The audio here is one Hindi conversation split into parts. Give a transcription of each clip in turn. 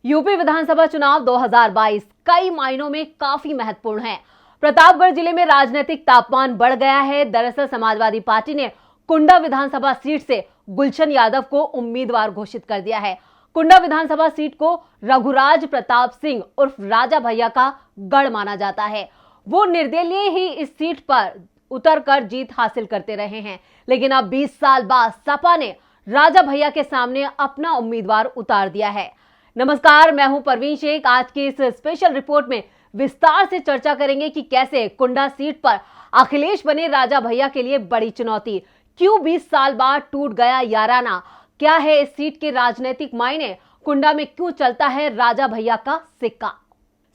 यूपी विधानसभा चुनाव 2022 कई मायनों में काफी महत्वपूर्ण है। प्रतापगढ़ जिले में राजनीतिक तापमान बढ़ गया है। दरअसल समाजवादी पार्टी ने कुंडा विधानसभा सीट से गुलशन यादव को उम्मीदवार घोषित कर दिया है। कुंडा विधानसभा सीट को रघुराज प्रताप सिंह उर्फ राजा भैया का गढ़ माना जाता है। वो निर्दलीय ही इस सीट पर उतरकर जीत हासिल करते रहे हैं, लेकिन अब 20 साल बाद सपा ने राजा भैया के सामने अपना उम्मीदवार उतार दिया है। नमस्कार, मैं हूं परवीन शेख। आज की इस स्पेशल रिपोर्ट में विस्तार से चर्चा करेंगे कि कैसे कुंडा सीट पर अखिलेश बने राजा भैया के लिए बड़ी चुनौती, क्यों 20 साल बाद टूट गया याराना, क्या है इस सीट के राजनीतिक मायने, कुंडा में क्यों चलता है राजा भैया का सिक्का।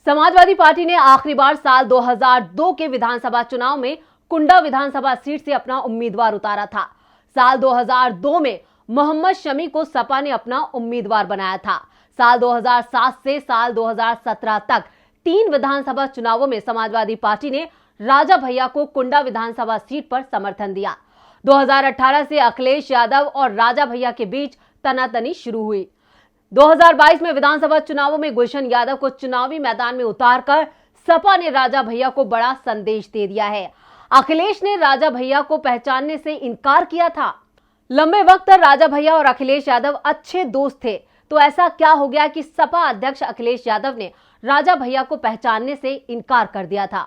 समाजवादी पार्टी ने आखिरी बार साल 2002 के विधानसभा चुनाव में कुंडा विधानसभा सीट से अपना उम्मीदवार उतारा था। साल 2002 में मोहम्मद शमी को सपा ने अपना उम्मीदवार बनाया था। साल 2007 से साल 2017 तक 3 विधानसभा चुनावों में समाजवादी पार्टी ने राजा भैया को कुंडा विधानसभा सीट पर समर्थन दिया। 2018 से अखिलेश यादव और राजा भैया के बीच तनातनी शुरू हुई। 2022 में विधानसभा चुनावों में गुलशन यादव को चुनावी मैदान में उतारकर सपा ने राजा भैया को बड़ा संदेश दे दिया है। अखिलेश ने राजा भैया को पहचानने से इनकार किया था। लंबे वक्त तक राजा भैया और अखिलेश यादव अच्छे दोस्त थे, तो ऐसा क्या हो गया कि सपा अध्यक्ष अखिलेश यादव ने राजा भैया को पहचानने से इनकार कर दिया था।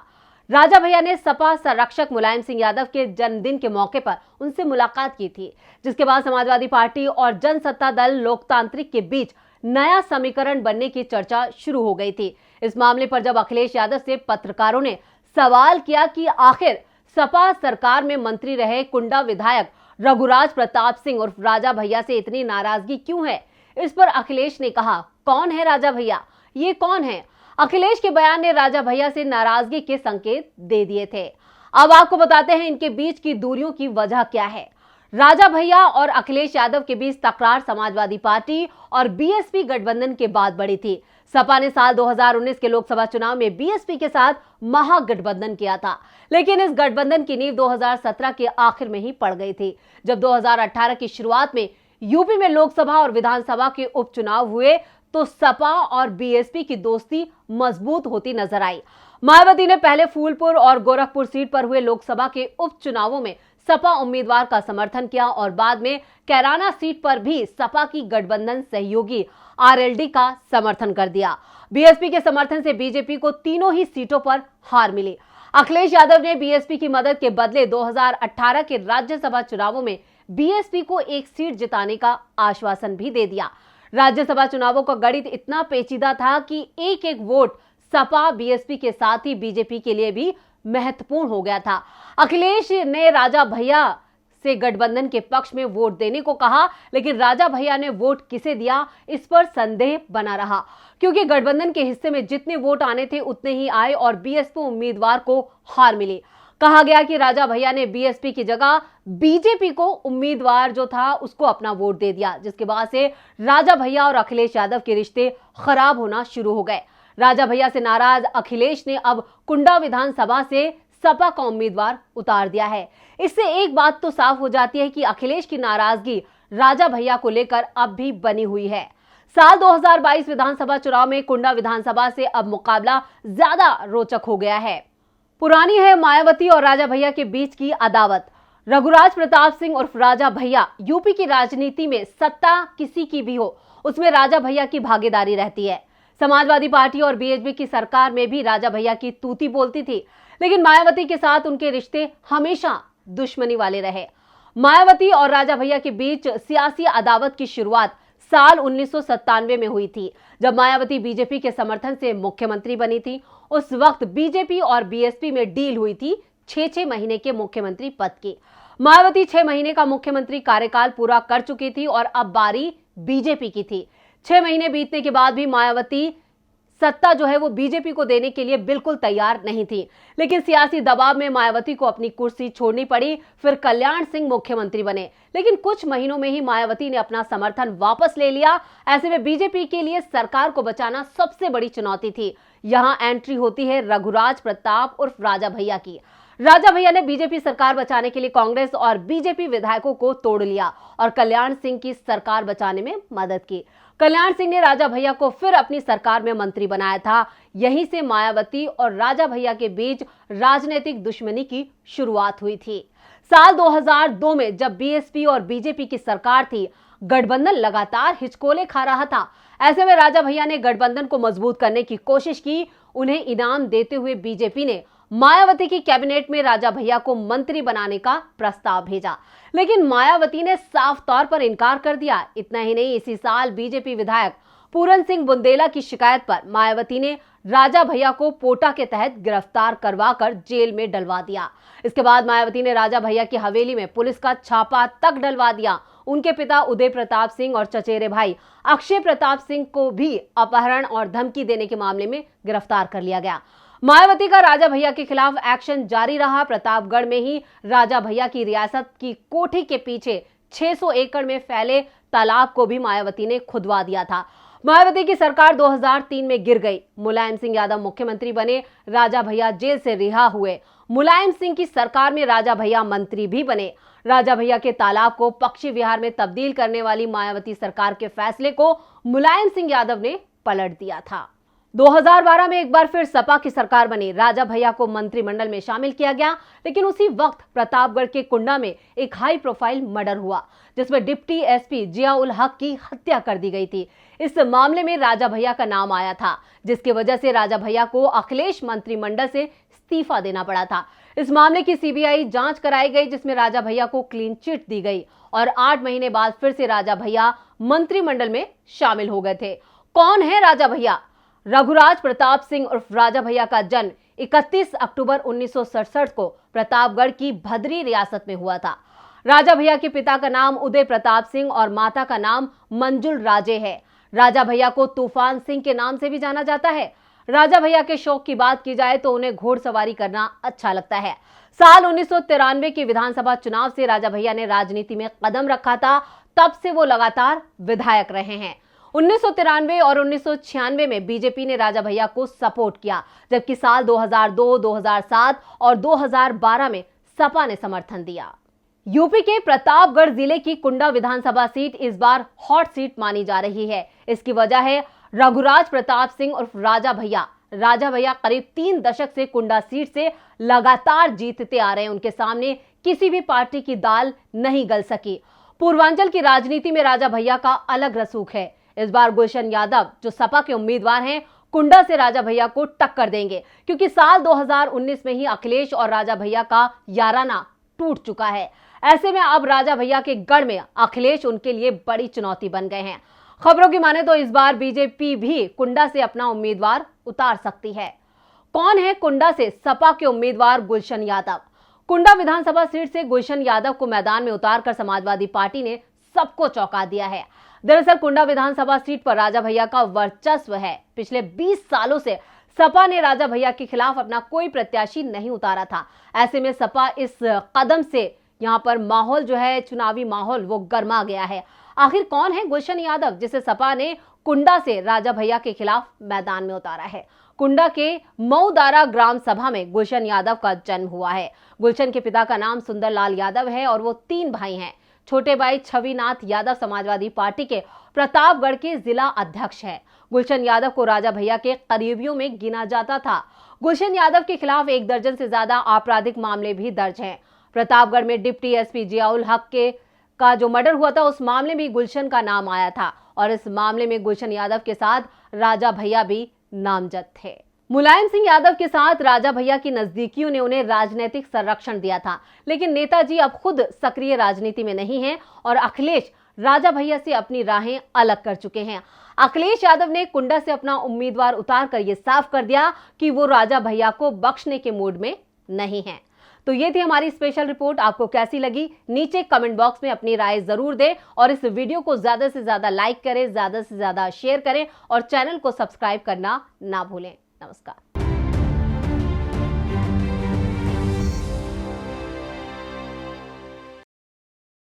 राजा भैया ने सपा संरक्षक मुलायम सिंह यादव के जन्मदिन के मौके पर उनसे मुलाकात की थी, जिसके बाद समाजवादी पार्टी और जनसत्ता दल लोकतांत्रिक के बीच नया समीकरण बनने की चर्चा शुरू हो गई थी। इस मामले पर जब अखिलेश यादव से पत्रकारों ने सवाल किया कि आखिर सपा सरकार में मंत्री रहे कुंडा विधायक रघुराज प्रताप सिंह उर्फ राजा भैया से इतनी नाराजगी क्यों है, इस पर अखिलेश ने कहा, कौन है राजा भैया, ये कौन है। अखिलेश के बयान ने राजा भैया से नाराजगी के संकेत दे दिए थे। अब आपको बताते हैं इनके बीच की दूरियों की वजह क्या है। राजा भैया और अखिलेश यादव के बीच तकरार समाजवादी पार्टी और बीएसपी गठबंधन के बाद बढ़ी थी। सपा ने साल 2019 के लोकसभा चुनाव में बीएसपी के साथ महागठबंधन किया था, लेकिन इस गठबंधन की नींव 2017 के आखिर में ही पड़ गई थी, जब 2018 की शुरुआत में यूपी में लोकसभा और विधानसभा के उपचुनाव हुए तो सपा और बीएसपी की दोस्ती मजबूत होती नजर आई। मायावती ने पहले फूलपुर और गोरखपुर सीट पर हुए लोकसभा के उपचुनावों में सपा उम्मीदवार का समर्थन किया और बाद में कैराना सीट पर भी सपा की गठबंधन सहयोगी आरएलडी का समर्थन कर दिया। बीएसपी के समर्थन से बीजेपी को तीनों ही सीटों पर हार मिली। अखिलेश यादव ने बीएसपी की मदद के बदले 2018 के राज्यसभा चुनावों में बीएसपी को एक सीट जिताने का आश्वासन भी दे दिया। राज्यसभा चुनावों का गणित इतना पेचीदा था कि एक एक वोट सपा बीएसपी के साथ ही बीजेपी के लिए भी महत्वपूर्ण हो गया था। अखिलेश ने राजा भैया से गठबंधन के पक्ष में वोट देने को कहा, लेकिन राजा भैया ने वोट किसे दिया इस पर संदेह बना रहा, क्योंकि गठबंधन के हिस्से में जितने वोट आने थे उतने ही आए और बीएसपी उम्मीदवार को हार मिली। कहा गया कि राजा भैया ने बीएसपी की जगह बीजेपी को उम्मीदवार जो था उसको अपना वोट दे दिया, जिसके बाद से राजा भैया और अखिलेश यादव के रिश्ते खराब होना शुरू हो गए। राजा भैया से नाराज अखिलेश ने अब कुंडा विधानसभा से सपा का उम्मीदवार उतार दिया है। इससे एक बात तो साफ हो जाती है कि अखिलेश की नाराजगी राजा भैया को लेकर अब भी बनी हुई है। साल 2022 विधानसभा चुनाव में कुंडा विधानसभा से अब मुकाबला ज्यादा रोचक हो गया है। पुरानी है मायावती और राजा भैया के बीच की अदावत। रघुराज प्रताप सिंह उर्फ राजा भैया यूपी की राजनीति में सत्ता किसी की भी हो, उसमें राजा भैया की भागीदारी रहती है। समाजवादी पार्टी और बीएसपी की सरकार में भी राजा भैया की तूती बोलती थी, लेकिन मायावती के साथ उनके रिश्ते हमेशा दुश्मनी वाले रहे। मायावती और राजा भैया के बीच सियासी अदावत की शुरुआत साल 1997 में हुई थी, जब मायावती बीजेपी के समर्थन से मुख्यमंत्री बनी थी। उस वक्त बीजेपी और बीएसपी में डील हुई थी 6 महीने के मुख्यमंत्री पद की। मायावती 6 महीने का मुख्यमंत्री कार्यकाल पूरा कर चुकी थी और अब बारी बीजेपी की थी। 6 महीने बीतने के बाद भी मायावती सत्ता जो है वो बीजेपी को देने के लिए बिल्कुल तैयार नहीं थी, लेकिन सियासी दबाव में मायावती को अपनी कुर्सी छोड़नी पड़ी। फिर कल्याण सिंह मुख्यमंत्री बने, लेकिन कुछ महीनों में ही मायावती ने अपना समर्थन वापस ले लिया। ऐसे में बीजेपी के लिए सरकार को बचाना सबसे बड़ी चुनौती थी। यहां एंट्री होती है रघुराज प्रताप उर्फ राजा भैया की। राजा भैया ने बीजेपी सरकार बचाने के लिए कांग्रेस और बीजेपी विधायकों को तोड़ लिया और कल्याण सिंह की सरकार बचाने में मदद की। कल्याण सिंह ने राजा भैया को फिर अपनी सरकार में मंत्री बनाया था। यहीं से मायावती और राजा भैया के बीच राजनीतिक दुश्मनी की शुरुआत हुई थी। साल 2002 में जब बीएसपी और बीजेपी की सरकार थी, गठबंधन लगातार हिचकोले खा रहा था। ऐसे में राजा भैया ने गठबंधन को मजबूत करने की कोशिश की। उन्हें इनाम देते हुए बीजेपी ने मायावती की कैबिनेट में राजा भैया को मंत्री बनाने का प्रस्ताव भेजा, लेकिन मायावती ने साफ तौर पर इनकार कर दिया। इतना ही नहीं, इसी साल बीजेपी विधायक पूरन सिंह बुंदेला की शिकायत पर मायावती ने राजा भैया को पोटा के तहत गिरफ्तार करवाकर जेल में डलवा दिया। इसके बाद मायावती ने राजा भैया की हवेली में पुलिस का छापा तक डलवा दिया। उनके पिता उदय प्रताप सिंह और चचेरे भाई अक्षय प्रताप सिंह को भी अपहरण और धमकी देने के मामले में गिरफ्तार कर लिया गया। मायावती का राजा भैया के खिलाफ एक्शन जारी रहा। प्रतापगढ़ में ही राजा भैया की रियासत की कोठी के पीछे 600 एकड़ में फैले तालाब को भी मायावती ने खुदवा दिया था। मायावती की सरकार 2003 में गिर गई। मुलायम सिंह यादव मुख्यमंत्री बने। राजा भैया जेल से रिहा हुए। मुलायम सिंह की सरकार में राजा भैया मंत्री भी बने। राजा भैया के तालाब को पक्षी विहार में तब्दील करने वाली मायावती सरकार के फैसले को मुलायम सिंह यादव ने पलट दिया था। 2012 में एक बार फिर सपा की सरकार बनी। राजा भैया को मंत्रिमंडल में शामिल किया गया, लेकिन उसी वक्त प्रतापगढ़ के कुंडा में एक हाई प्रोफाइल मर्डर हुआ, जिसमें डिप्टी एसपी जिया उल हक की हत्या कर दी गई थी। इस मामले में राजा भैया का नाम आया था, जिसकी वजह से राजा भैया को अखिलेश मंत्रिमंडल से इस्तीफा देना पड़ा था। इस मामले की सीबीआई जांच कराई गई, जिसमें राजा भैया को क्लीन चिट दी गई और 8 महीने बाद फिर से राजा भैया मंत्रिमंडल में शामिल हो गए थे। कौन है राजा भैया? रघुराज प्रताप सिंह उर्फ राजा भैया का जन्म 31 अक्टूबर 1967 को प्रतापगढ़ की भदरी रियासत में हुआ था। राजा भैया के पिता का नाम उदय प्रताप सिंह और माता का नाम मंजुल राजे है। राजा भैया को तूफान सिंह के नाम से भी जाना जाता है। राजा भैया के शौक की बात की जाए तो उन्हें घोड़सवारी करना अच्छा लगता है। साल 1993 के विधानसभा चुनाव से राजा भैया ने राजनीति में कदम रखा था। तब से वो लगातार विधायक रहे हैं। 1993 और 1996 में बीजेपी ने राजा भैया को सपोर्ट किया, जबकि साल 2002, 2007 और 2012 में सपा ने समर्थन दिया। यूपी के प्रतापगढ़ जिले की कुंडा विधानसभा सीट इस बार हॉट सीट मानी जा रही है। इसकी वजह है रघुराज प्रताप सिंह उर्फ राजा भैया। राजा भैया करीब 3 दशक से कुंडा सीट से लगातार जीतते आ रहे हैं। उनके सामने किसी भी पार्टी की दाल नहीं गल सकी। पूर्वांचल की राजनीति में राजा भैया का अलग रसूख है। इस बार गुलशन यादव, जो सपा के उम्मीदवार हैं, कुंडा से राजा भैया को टक्कर देंगे, क्योंकि साल 2019 में ही अखिलेश और राजा भैया का याराना टूट चुका है। ऐसे में अब राजा भैया के गढ़ में अखिलेश उनके लिए बड़ी चुनौती बन गए हैं। खबरों की माने तो इस बार बीजेपी भी कुंडा से अपना उम्मीदवार उतार सकती है। कौन है कुंडा से सपा के उम्मीदवार? गुलशन यादव। कुंडा विधानसभा सीट से गुलशन यादव को मैदान में उतारकर समाजवादी पार्टी ने सबको चौंका दिया है। दरअसल कुंडा विधानसभा सीट पर राजा भैया का वर्चस्व है। पिछले 20 सालों से सपा ने राजा भैया के खिलाफ अपना कोई प्रत्याशी नहीं उतारा था। ऐसे में सपा इस कदम से यहाँ पर माहौल जो है, चुनावी माहौल, वो गर्मा गया है। आखिर कौन है गुलशन यादव, जिसे सपा ने कुंडा से राजा भैया के खिलाफ मैदान में उतारा है? कुंडा के मऊदारा ग्राम सभा में गुलशन यादव का जन्म हुआ है। गुलशन के पिता का नाम सुंदरलाल यादव है और वो 3 भाई हैं। छोटे भाई छविनाथ यादव समाजवादी पार्टी के प्रतापगढ़ के जिला अध्यक्ष हैं। गुलशन यादव को राजा भैया के करीबियों में गिना जाता था। गुलशन यादव के खिलाफ 1 दर्जन से ज्यादा आपराधिक मामले भी दर्ज हैं। प्रतापगढ़ में डिप्टी एसपी जिया उल हक का जो मर्डर हुआ था, उस मामले में गुलशन का नाम आया था और इस मामले में गुलशन यादव के साथ राजा भैया भी नामजद थे। मुलायम सिंह यादव के साथ राजा भैया की नजदीकियों ने उन्हें राजनीतिक संरक्षण दिया था, लेकिन नेताजी अब खुद सक्रिय राजनीति में नहीं हैं और अखिलेश राजा भैया से अपनी राहें अलग कर चुके हैं। अखिलेश यादव ने कुंडा से अपना उम्मीदवार उतारकर यह साफ कर दिया कि वो राजा भैया को बख्शने के मूड में नहीं है। तो ये थी हमारी स्पेशल रिपोर्ट। आपको कैसी लगी नीचे कमेंट बॉक्स में अपनी राय जरूर दें और इस वीडियो को ज्यादा से ज्यादा लाइक करें, ज्यादा से ज्यादा शेयर करें और चैनल को सब्सक्राइब करना ना भूलें। नमस्कार।